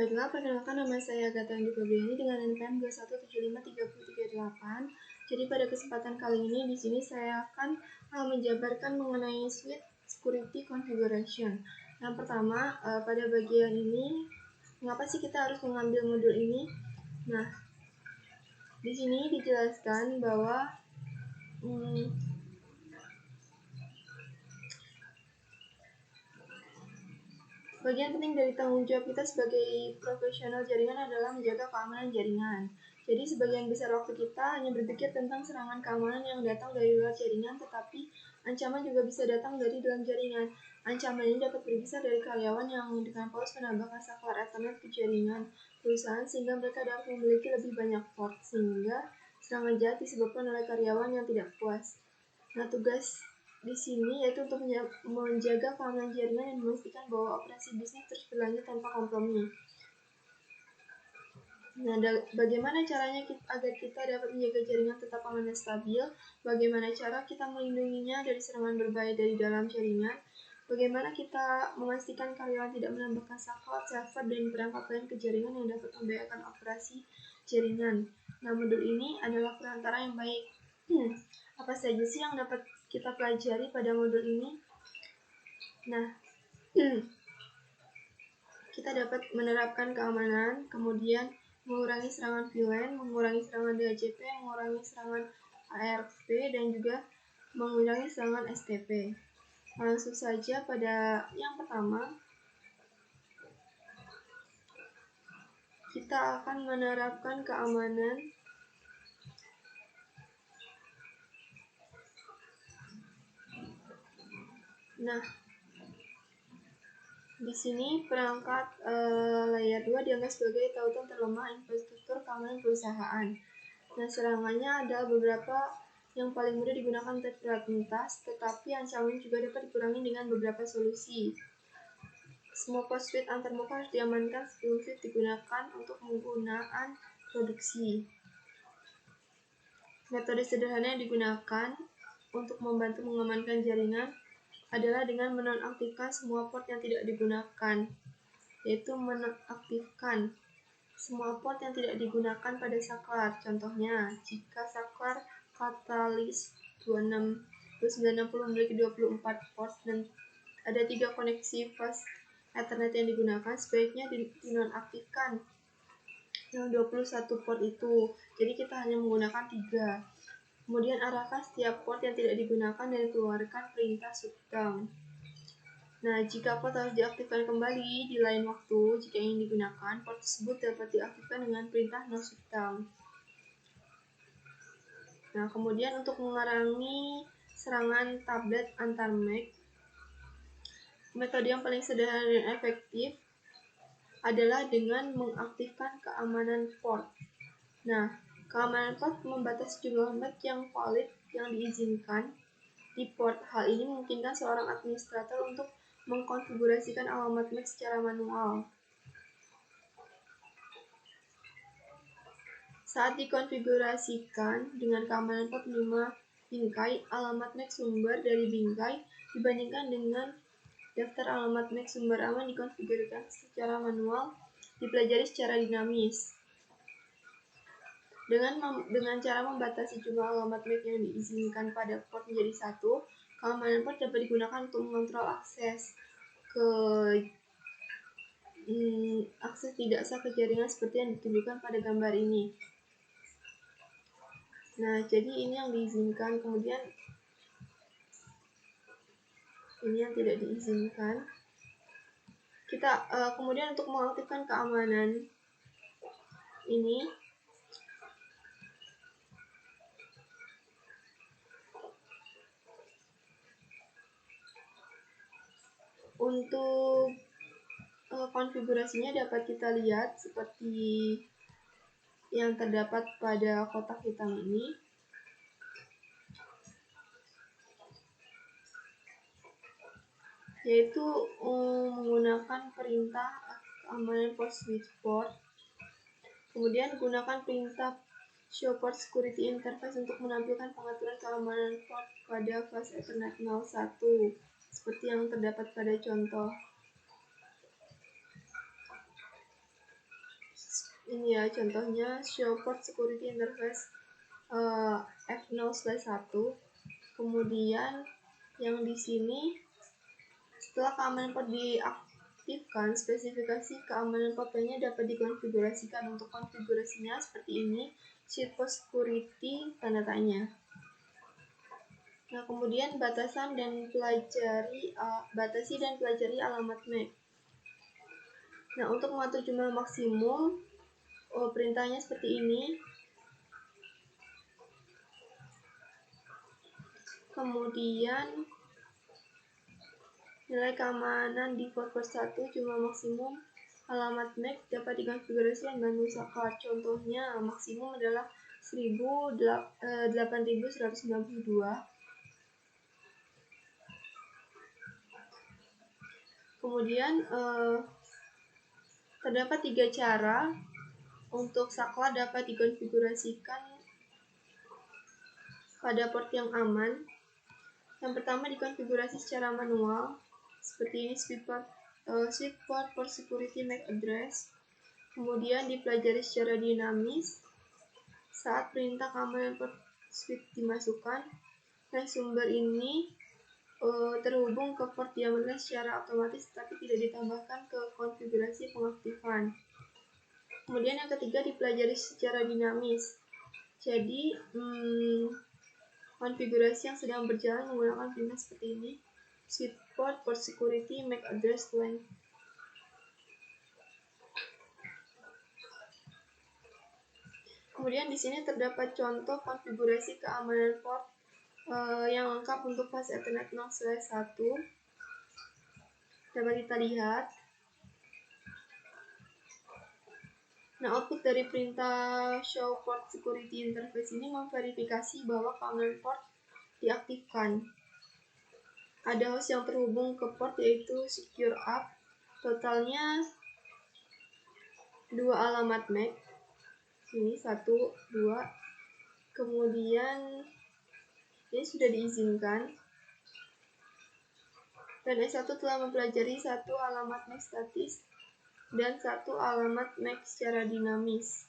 Baiklah, perkenalkan nama saya Agatha Andi Febriani dengan NPM 21753038. Jadi pada kesempatan kali ini di sini saya akan menjabarkan mengenai Suite Security Configuration. Yang pertama, pada bagian ini, mengapa sih kita harus mengambil modul ini? Nah, di sini dijelaskan bahwa bagian penting dari tanggung jawab kita sebagai profesional jaringan adalah menjaga keamanan jaringan. Jadi sebagian besar waktu kita hanya berpikir tentang serangan keamanan yang datang dari luar jaringan, tetapi ancaman juga bisa datang dari dalam jaringan. Ancaman ini dapat berkisar dari karyawan yang dengan polos menambahkan saklar Ethernet ke jaringan perusahaan sehingga mereka dapat memiliki lebih banyak port, sehingga serangan jahat disebabkan oleh karyawan yang tidak puas. Nah, tugas di sini yaitu untuk menjaga keamanan jaringan dan memastikan bahwa operasi bisnis terus berlanjut tanpa kompromi. Nah, bagaimana caranya agar kita dapat menjaga jaringan tetap aman dan stabil? Bagaimana cara kita melindunginya dari serangan berbahaya dari dalam jaringan? Bagaimana kita memastikan karyawan tidak menambahkan saklar, server, dan perangkat lain ke jaringan yang dapat membahayakan operasi jaringan? Nah, modul ini adalah perantara yang baik. Apa saja sih yang dapat kita pelajari pada modul ini? Nah, kita dapat menerapkan keamanan, kemudian mengurangi serangan VLAN, mengurangi serangan DHCP, mengurangi serangan ARP, dan juga mengurangi serangan STP. Langsung saja pada yang pertama, kita akan menerapkan keamanan. Nah, di sini perangkat layer 2 dianggap sebagai tautan terlemah infrastruktur keamanan perusahaan. Nah, serangannya ada beberapa yang paling mudah digunakan untuk beraktivitas, tetapi ancaman juga dapat dikurangi dengan beberapa solusi. Semua port switch antarmuka harus diamankan sebelum switch digunakan untuk penggunaan produksi. Metode sederhana yang digunakan untuk membantu mengamankan jaringan adalah dengan menonaktifkan semua port yang tidak digunakan, yaitu menonaktifkan semua port yang tidak digunakan pada saklar. Contohnya, jika saklar Catalyst 2960 memiliki 24 port dan ada 3 koneksi fast Ethernet yang digunakan, sebaiknya dinonaktifkan yang 21 port itu. Jadi kita hanya menggunakan 3. Kemudian arahkan setiap port yang tidak digunakan dan keluarkan perintah shutdown. Nah, jika port harus diaktifkan kembali di lain waktu, jika ingin digunakan, port tersebut dapat diaktifkan dengan perintah no shutdown. Nah, kemudian untuk mengurangi serangan tablet antar MAC, metode yang paling sederhana dan efektif adalah dengan mengaktifkan keamanan port. Nah, keamanan port membatasi jumlah MAC yang valid yang diizinkan di port. Hal ini memungkinkan seorang administrator untuk mengkonfigurasikan alamat MAC secara manual. Saat dikonfigurasikan dengan keamanan port 5 bingkai, alamat MAC sumber dari bingkai dibandingkan dengan daftar alamat MAC sumber aman dikonfigurasikan secara manual, dipelajari secara dinamis. Dengan cara membatasi jumlah alamat MAC yang diizinkan pada port menjadi 1, keamanan port dapat digunakan untuk mengontrol akses tidak sah ke jaringan seperti yang ditunjukkan pada gambar ini. Nah, jadi ini yang diizinkan, kemudian ini yang tidak diizinkan. Kita kemudian untuk mengaktifkan keamanan ini, untuk konfigurasinya dapat kita lihat seperti yang terdapat pada kotak hitam ini. Yaitu menggunakan perintah keamanan port switch port. Kemudian gunakan perintah show port security interface untuk menampilkan pengaturan keamanan port pada flash Ethernet 01 seperti yang terdapat pada contoh. ini ya contohnya show port security interface F0/1. Kemudian yang di sini setelah keamanan port diaktifkan, spesifikasi keamanan port lainnya dapat dikonfigurasikan. Untuk konfigurasinya seperti ini, sheet port security tanda tanya. Nah, kemudian batasi dan pelajari alamat MAC. Nah, untuk mengatur jumlah maksimum, perintahnya seperti ini. Kemudian nilai keamanan di port 1 jumlah maksimum alamat MAC dapat dikonfigurasikan dengan Saklar. Contohnya maksimum adalah 8192. Kemudian terdapat 3 cara untuk saklar dapat dikonfigurasikan pada port yang aman. Yang pertama dikonfigurasi secara manual, seperti ini sweet port for security MAC address. Kemudian dipelajari secara dinamis saat perintah keamanan port switch dimasukkan. Nah, sumber ini terhubung ke port diameter secara otomatis tapi tidak ditambahkan ke konfigurasi pengaktifan. Kemudian yang ketiga dipelajari secara dinamis. Jadi konfigurasi yang sedang berjalan menggunakan perintah seperti ini. Sweet port for security MAC address length. Kemudian di sini terdapat contoh konfigurasi keamanan port yang lengkap untuk fast Ethernet 0/1. Dapat kita lihat. Nah, output dari perintah show port security interface ini memverifikasi bahwa keamanan port diaktifkan. Ada host yang terhubung ke port yaitu secure up. Totalnya 2 alamat MAC. Ini 1, 2. Kemudian ini sudah diizinkan. Dan S1 telah mempelajari 1 alamat MAC statis dan 1 alamat MAC secara dinamis.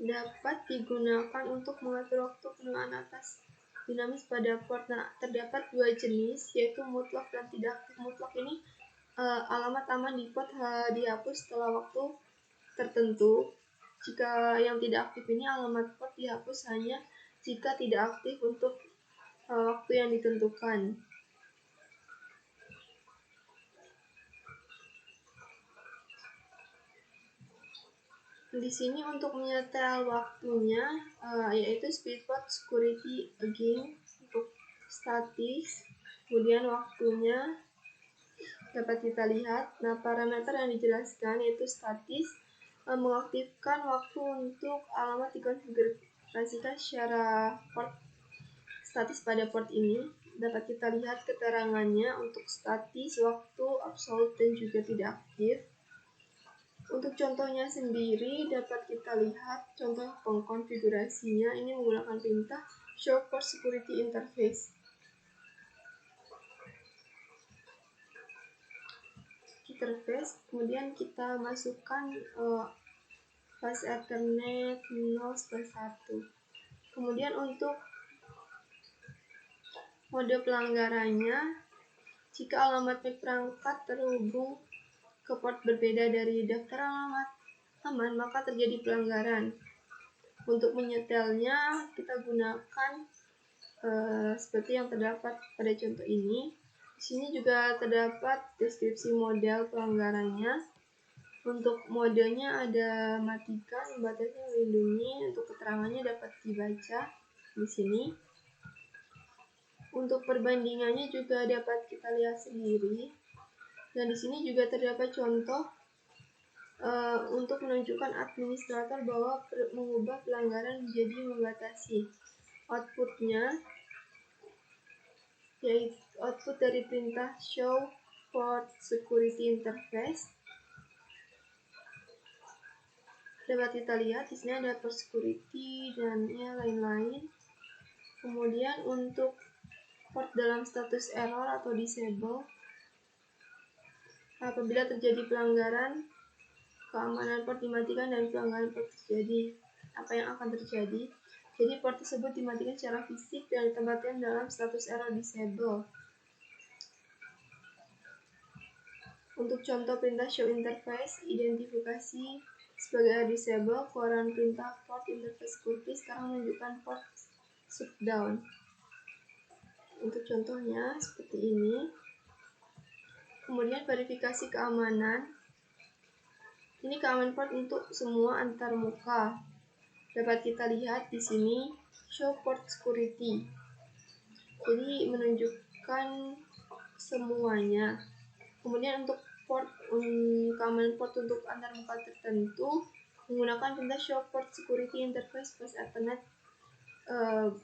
Dapat digunakan untuk mengatur waktu penuaan atas dinamis pada port. Nah, terdapat 2 jenis, yaitu mutlak dan tidak aktif. Mutlak ini alamat aman di port dihapus setelah waktu tertentu. Jika yang tidak aktif ini alamat port dihapus hanya jika tidak aktif untuk waktu yang ditentukan. Di sini untuk menyetel waktunya yaitu speed port security again untuk statis. Kemudian waktunya dapat kita lihat. Nah, parameter yang dijelaskan yaitu statis mengaktifkan waktu untuk alamat dikonfigurasikan secara port statis pada port ini. Dapat kita lihat keterangannya untuk statis, waktu, absolut, dan juga tidak aktif. Untuk contohnya sendiri dapat kita lihat contoh pengkonfigurasinya. Ini menggunakan perintah show port security interface. Kemudian kita masukkan fast Ethernet 0/1. Kemudian untuk mode pelanggarannya, jika alamat MAC perangkat terhubung ke port berbeda dari daftar alamat aman, maka terjadi pelanggaran. Untuk menyetelnya kita gunakan seperti yang terdapat pada contoh ini. Di sini juga terdapat deskripsi model pelanggarannya. Untuk modenya ada matikan, batasi, melindungi. Untuk keterangannya dapat dibaca di sini. Untuk perbandingannya juga dapat kita lihat sendiri. Dan di sini juga terdapat contoh untuk menunjukkan administrator bahwa mengubah pelanggaran menjadi membatasi. Outputnya yaitu output dari perintah show port security interface Dapat kita lihat di sini ada port security dan lain-lain. Kemudian untuk port dalam status error atau disable, apabila terjadi pelanggaran keamanan port dimatikan dan pelanggaran port terjadi, apa yang akan terjadi? Jadi port tersebut dimatikan secara fisik dan ditempatkan dalam status error disable. Untuk contoh perintah show interface, identifikasi sebagai error disable, keluaran perintah port interface security sekarang menunjukkan port shutdown. Untuk contohnya seperti ini. Kemudian verifikasi keamanan. Ini keamanan port untuk semua antarmuka. Dapat kita lihat di sini show port security. Jadi menunjukkan semuanya. Kemudian untuk port keamanan port untuk antarmuka tertentu menggunakan perintah show port security interface plus ethernet /0/1.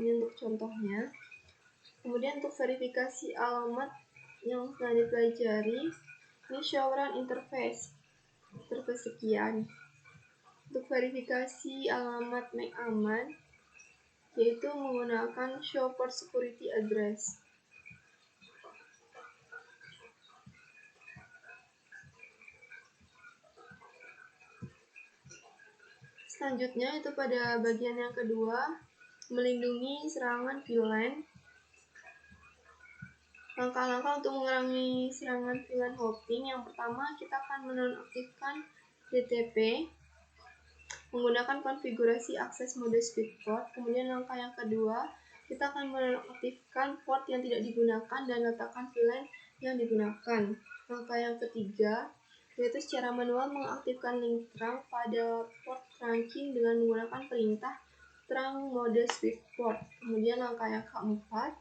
Ini untuk contohnya. Kemudian untuk verifikasi alamat yang telah dipelajari, ini show run interface sekian. Untuk verifikasi alamat MAC aman, yaitu menggunakan show port security address. Selanjutnya itu pada bagian yang kedua, melindungi serangan VLAN. Langkah-langkah untuk mengurangi serangan VLAN hopping. Yang pertama, kita akan menonaktifkan DTP menggunakan konfigurasi akses mode speed port. Kemudian langkah yang kedua, kita akan menonaktifkan port yang tidak digunakan dan letakkan VLAN yang digunakan. Langkah yang ketiga, yaitu secara manual mengaktifkan link terang pada port trunking dengan menggunakan perintah terang mode speed port. Kemudian langkah yang keempat,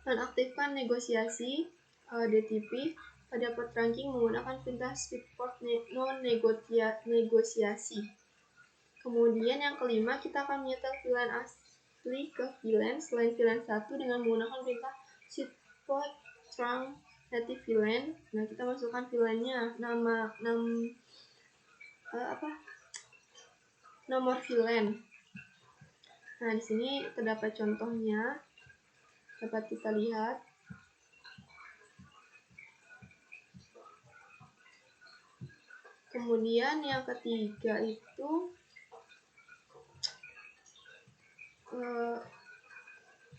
nonaktifkan negosiasi DTP pada port trunking menggunakan perintah speed port non negosiasi. Kemudian yang kelima, kita akan menyetel VLAN asli ke VLAN selain VLAN 1 dengan menggunakan perintah speed port trunk native VLAN. Nah, kita masukkan VLAN-nya, nomor VLAN. Nah, di sini terdapat contohnya, dapat kita lihat. Kemudian yang ketiga itu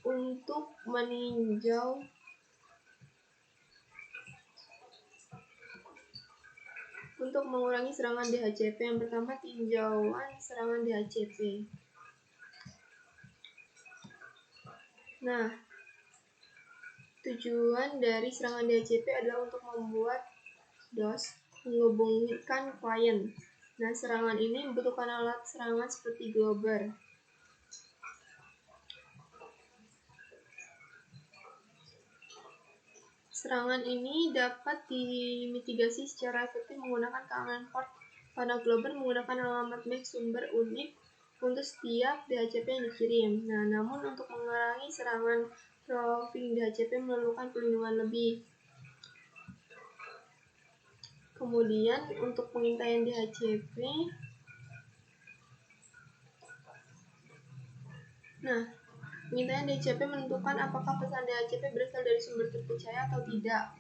untuk meninjau untuk mengurangi serangan DHCP. Yang pertama, tinjauan serangan DHCP. Nah, tujuan dari serangan DHCP adalah untuk membuat DOS menghubungkan klien. Nah, serangan ini membutuhkan alat serangan seperti Globber. Serangan ini dapat dimitigasi secara efektif menggunakan keamanan port pada Globber menggunakan alamat MAC sumber unik untuk setiap DHCP yang dikirim. Nah, namun untuk mengurangi serangan spoofing DHCP memerlukan perlindungan lebih. Kemudian untuk pengintaian DHCP, pengintaian DHCP menentukan apakah pesan DHCP berasal dari sumber terpercaya atau tidak,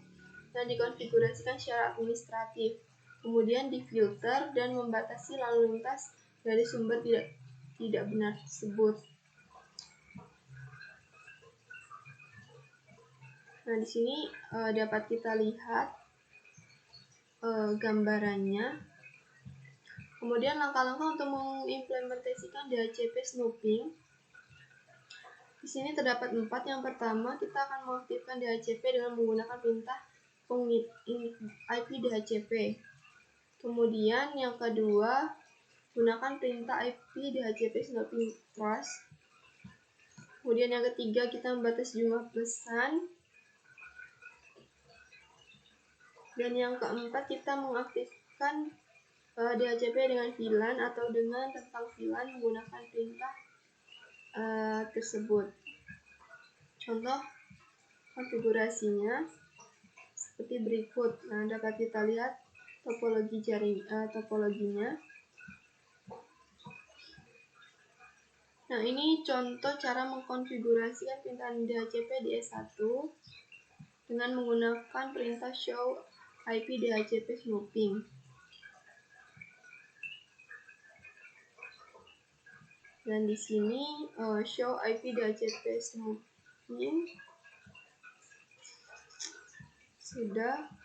dan dikonfigurasikan secara administratif. Kemudian difilter dan membatasi lalu lintas dari sumber tidak benar tersebut. Nah, di sini dapat kita lihat gambarannya. Kemudian langkah-langkah untuk mengimplementasikan DHCP snooping. Di sini terdapat 4. Yang pertama, kita akan mengaktifkan DHCP dengan menggunakan perintah IP DHCP. Kemudian yang kedua, gunakan perintah IP DHCP snooping trust. Kemudian yang ketiga, kita membatasi jumlah pesan. Dan yang keempat, kita mengaktifkan DHCP dengan VLAN atau dengan tentang VLAN menggunakan perintah tersebut. Contoh konfigurasinya seperti berikut. Nah, dapat kita lihat topologinya. Nah, ini contoh cara mengkonfigurasikan perintahan DHCP di S1 dengan menggunakan perintah show IP DHCP snooping. Dan di sini show IP DHCP snooping sudah.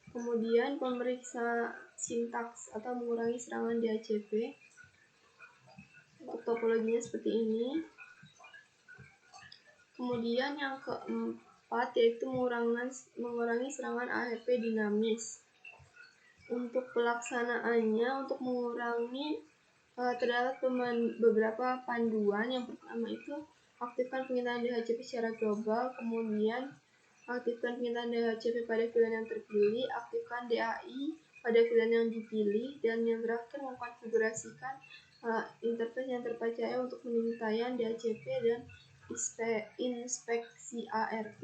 Kemudian pemeriksa sintaks atau mengurangi serangan DHCP. Untuk topologinya seperti ini. Kemudian yang keempat yaitu mengurangi serangan ARP dinamis. Untuk pelaksanaannya, untuk mengurangi terdapat beberapa panduan. Yang pertama itu aktifkan pengintaan DHCP secara global, kemudian aktifkan pengintaan DHCP pada VLAN yang terpilih, aktifkan DAI pada VLAN yang dipilih, dan yang terakhir mengkonfigurasikan interface yang terpercaya untuk pengintaian DHCP dan inspeksi ARP.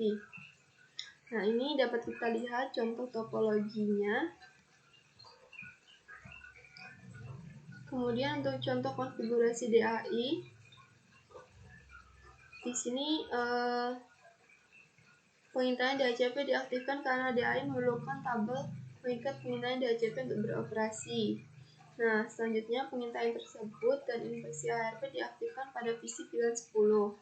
Nah, ini dapat kita lihat contoh topologinya. Kemudian untuk contoh konfigurasi DAI, di sini pengintaian DHCP diaktifkan karena DAI memerlukan tabel pengikat pengintaian DHCP untuk beroperasi. Nah, selanjutnya pengintaian tersebut dan inspeksi ARP diaktifkan pada PC VLAN 10.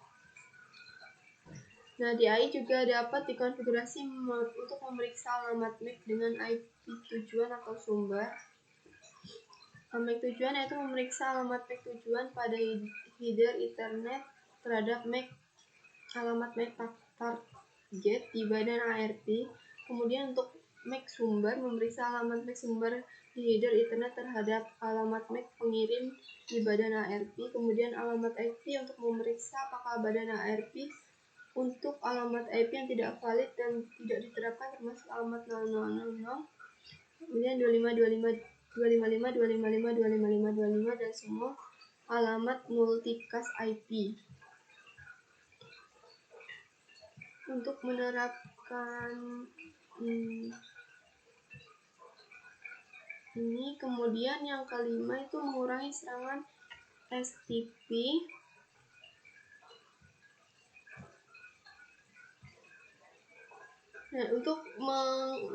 Nah, DAI juga dapat dikonfigurasi untuk memeriksa alamat MAC dengan IP tujuan atau sumber. MAC tujuan yaitu memeriksa alamat MAC tujuan pada header Ethernet terhadap alamat MAC target di badan ARP. Kemudian untuk MAC sumber, memeriksa alamat MAC sumber di header Ethernet terhadap alamat MAC pengirim di badan ARP. Kemudian alamat IP untuk memeriksa apakah badan ARP untuk alamat IP yang tidak valid dan tidak diterapkan, termasuk alamat 0000, kemudian 2525, 255, 255, 255, 255, dan semua alamat multicast IP. Untuk menerapkan ini, kemudian yang kelima itu mengurangi serangan STP. Nah, untuk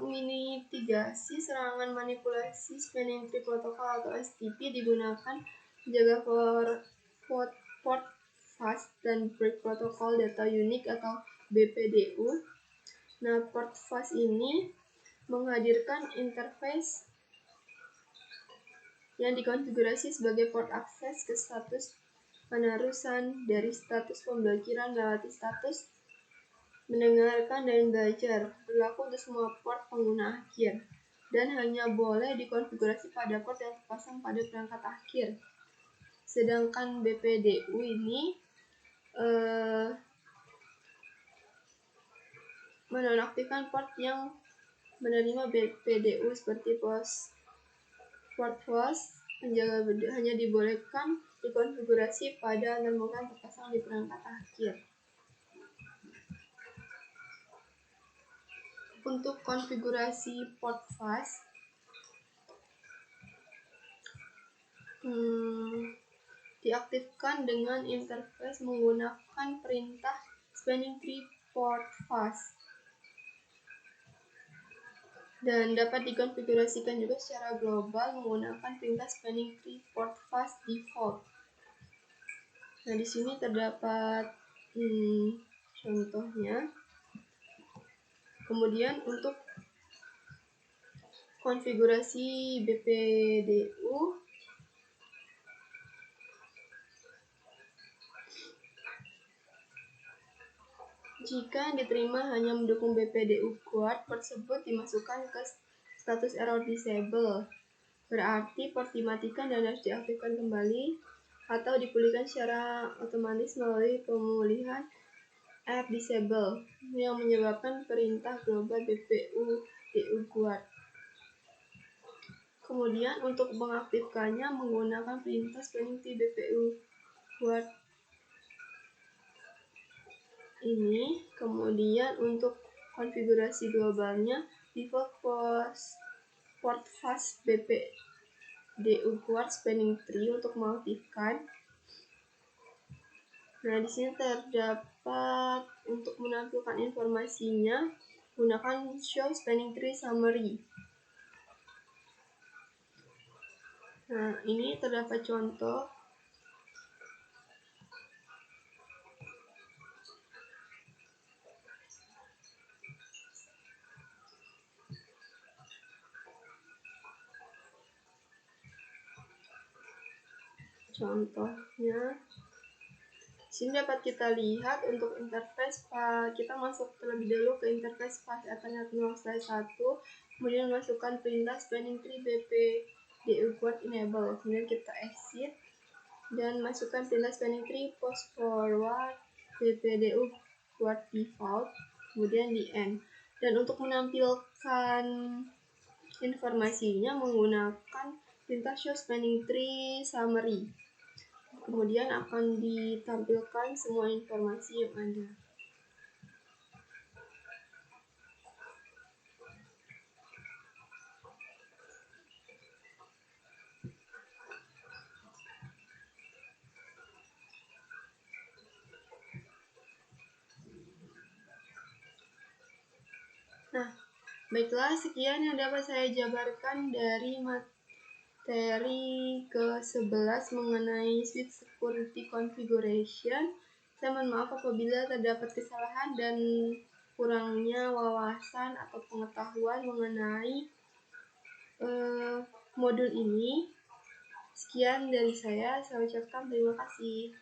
memitigasi serangan manipulasi spanning tree protocol atau STP digunakan menjaga port fast dan break protocol data unique atau BPDU. Nah, port fast ini menghadirkan interface yang dikonfigurasi sebagai port akses ke status penerusan dari status pemblokiran melewati status mendengarkan dan belajar, berlaku untuk semua port pengguna akhir, dan hanya boleh dikonfigurasi pada port yang terpasang pada perangkat akhir. Sedangkan BPDU ini menonaktifkan port yang menerima BPDU seperti port host penjaga hanya dibolehkan dikonfigurasi pada terminal terpasang di perangkat akhir. Untuk konfigurasi port fast, diaktifkan dengan interface menggunakan perintah spanning tree port fast, dan dapat dikonfigurasikan juga secara global menggunakan perintah spanning tree port fast default. Nah, di sini terdapat contohnya. Kemudian untuk konfigurasi BPDU, jika diterima hanya mendukung BPDU guard, tersebut dimasukkan ke status error disable. Berarti port dimatikan dan harus diaktifkan kembali atau dipulihkan secara otomatis melalui pemulihan app disable yang menyebabkan perintah global BPDU guard. Kemudian untuk mengaktifkannya menggunakan perintah spanning tree BPDU guard ini. Kemudian untuk konfigurasi globalnya default Portfas BPDU Guard Spanning Tree untuk mengaktifkan. Nah, di sini terdapat untuk menampilkan informasinya, gunakan Show Spanning Tree Summary. Nah, ini terdapat contoh. Contohnya, sini dapat kita lihat untuk interface, kita masuk terlebih dahulu ke interface Fast Ethernet 0/1, kemudian masukkan perintah Spanning Tree BPDU Guard Enable, kemudian kita exit dan masukkan perintah Spanning Tree Post Forward BPDU Guard Default, kemudian di end. Dan untuk menampilkan informasinya menggunakan perintah Show Spanning Tree Summary. Kemudian akan ditampilkan semua informasi yang ada. Nah, baiklah, sekian yang dapat saya jabarkan dari materi ke-11 mengenai Switch Security Configuration. Saya mohon maaf apabila terdapat kesalahan dan kurangnya wawasan atau pengetahuan mengenai modul ini. Sekian dari saya ucapkan terima kasih.